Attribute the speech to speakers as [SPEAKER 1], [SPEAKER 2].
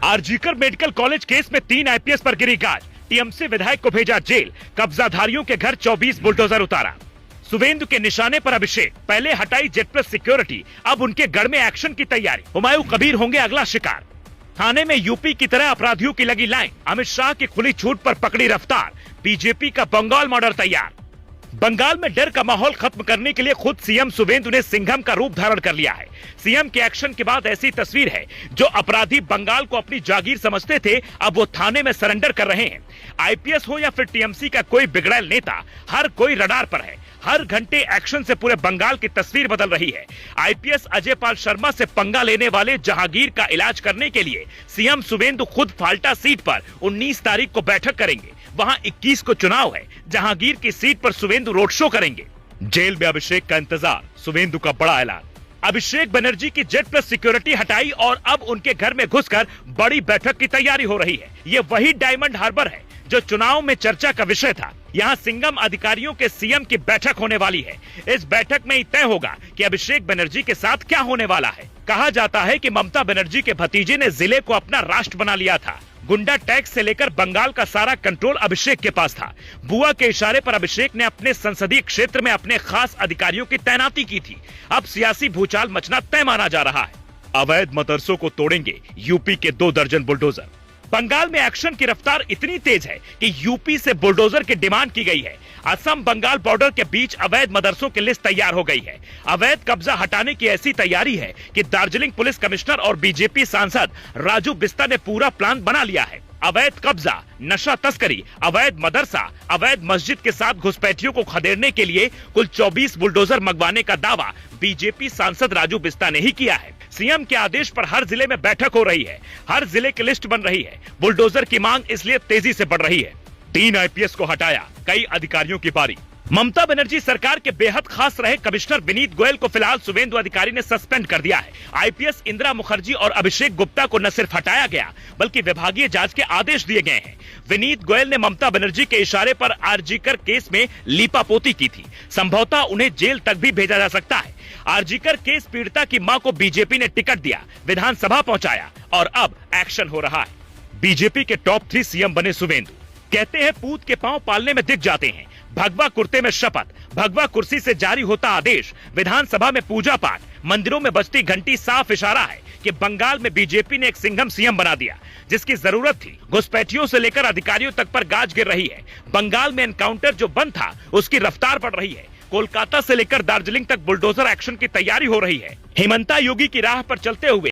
[SPEAKER 1] RG Kar medical college case में 3 IPS पर गिरी गाज। टीएमसी विधायक को भेजा जेल। कब्जाधारियों के घर 24 बुलडोजर उतारा। सुवेंदु के निशाने पर अभिषेक। पहले हटाई जेड प्लस सिक्योरिटी, अब उनके गढ़ में एक्शन की तैयारी। हुमायूं कबीर होंगे अगला शिकार। थाने में यूपी की तरह अपराधियों की लगी लाइन। अमित शाह की खुली छूट पर पकड़ी रफ्तार। बीजेपी का बंगाल मॉडल तैयार। बंगाल में डर का माहौल खत्म करने के लिए खुद सीएम सुवेंदु ने सिंघम का रूप धारण कर लिया है। सीएम के एक्शन के बाद ऐसी तस्वीर है, जो अपराधी बंगाल को अपनी जागीर समझते थे, अब वो थाने में सरेंडर कर रहे हैं। आईपीएस हो या फिर टीएमसी का कोई बिगड़ैल नेता, हर कोई रडार पर है। हर घंटे एक्शन से पूरे बंगाल की तस्वीर बदल रही है। आईपीएस अजय पाल शर्मा से पंगा लेने वाले जहांगीर का इलाज करने के लिए सीएम सुवेंदु खुद फाल्टा सीट पर 19 तारीख को बैठक करेंगे। वहां 21 को चुनाव है। जहांगीर की सीट पर सुवेंदु रोड शो करेंगे। जेल में अभिषेक का इंतजार। सुवेंदु का बड़ा ऐलान। अभिषेक बनर्जी की जेड प्लस सिक्योरिटी हटाई और अब उनके घर में घुसकर बड़ी बैठक की तैयारी हो रही है। ये वही डायमंड हार्बर है जो चुनाव में चर्चा का विषय था। यहाँ सिंघम अधिकारियों के सीएम की बैठक होने वाली है। इस बैठक में ही तय होगा कि अभिषेक बनर्जी के साथ क्या होने वाला है। कहा जाता है कि ममता बनर्जी के भतीजे ने जिले को अपना राष्ट्र बना लिया था। गुंडा टैक्स से लेकर बंगाल का सारा कंट्रोल अभिषेक के पास था। बुआ के इशारे पर अभिषेक ने अपने संसदीय क्षेत्र में अपने खास अधिकारियों की तैनाती की थी। अब सियासी भूचाल मचना तय माना जा रहा है। अवैध मदरसों को तोड़ेंगे यूपी के 2 दर्जन बुलडोजर। बंगाल में एक्शन की रफ्तार इतनी तेज है कि यूपी से बुलडोजर की डिमांड की गई है। असम बंगाल बॉर्डर के बीच अवैध मदरसों की लिस्ट तैयार हो गई है। अवैध कब्जा हटाने की ऐसी तैयारी है कि दार्जिलिंग पुलिस कमिश्नर और बीजेपी सांसद राजू बिस्ता ने पूरा प्लान बना लिया है। अवैध कब्जा, नशा तस्करी, अवैध मदरसा, अवैध मस्जिद के साथ घुसपैठियों को खदेड़ने के लिए कुल 24 बुलडोजर मंगवाने का दावा बीजेपी सांसद राजू बिस्ता ने ही किया है। सीएम के आदेश पर हर जिले में बैठक हो रही है। हर जिले की लिस्ट बन रही है। बुलडोजर की मांग इसलिए तेजी से बढ़ रही है। 3 आईपीएस को हटाया, कई अधिकारियों की बारी। ममता बनर्जी सरकार के बेहद खास रहे कमिश्नर विनीत गोयल को फिलहाल सुवेंदु अधिकारी ने सस्पेंड कर दिया है। आईपीएस इंदिरा मुखर्जी और अभिषेक गुप्ता को न सिर्फ हटाया गया, बल्कि विभागीय जांच के आदेश दिए गए हैं। विनीत गोयल ने ममता बनर्जी के इशारे पर आरजीकर केस में लीपापोती की थी। संभवतः उन्हें जेल तक भी भेजा जा सकता है। आरजीकर केस पीड़िता की मां को बीजेपी ने टिकट दिया, विधानसभा पहुंचाया और अब एक्शन हो रहा है। बीजेपी के टॉप 3 सीएम बने सुवेंदु। कहते हैं पूत के पांव पालने में दिख जाते हैं। भगवा कुर्ते में शपथ, भगवा कुर्सी से जारी होता आदेश, विधानसभा में पूजा पाठ, मंदिरों में बजती घंटी साफ इशारा है कि बंगाल में बीजेपी ने एक सिंघम सीएम बना दिया, जिसकी जरूरत थी। घुसपैठियों से लेकर अधिकारियों तक पर गाज गिर रही है। बंगाल में एनकाउंटर जो बंद था, उसकी रफ्तार बढ़ रही है। कोलकाता से लेकर दार्जिलिंग तक बुलडोजर एक्शन की तैयारी हो रही है। हेमंता योगी की राह पर चलते हुए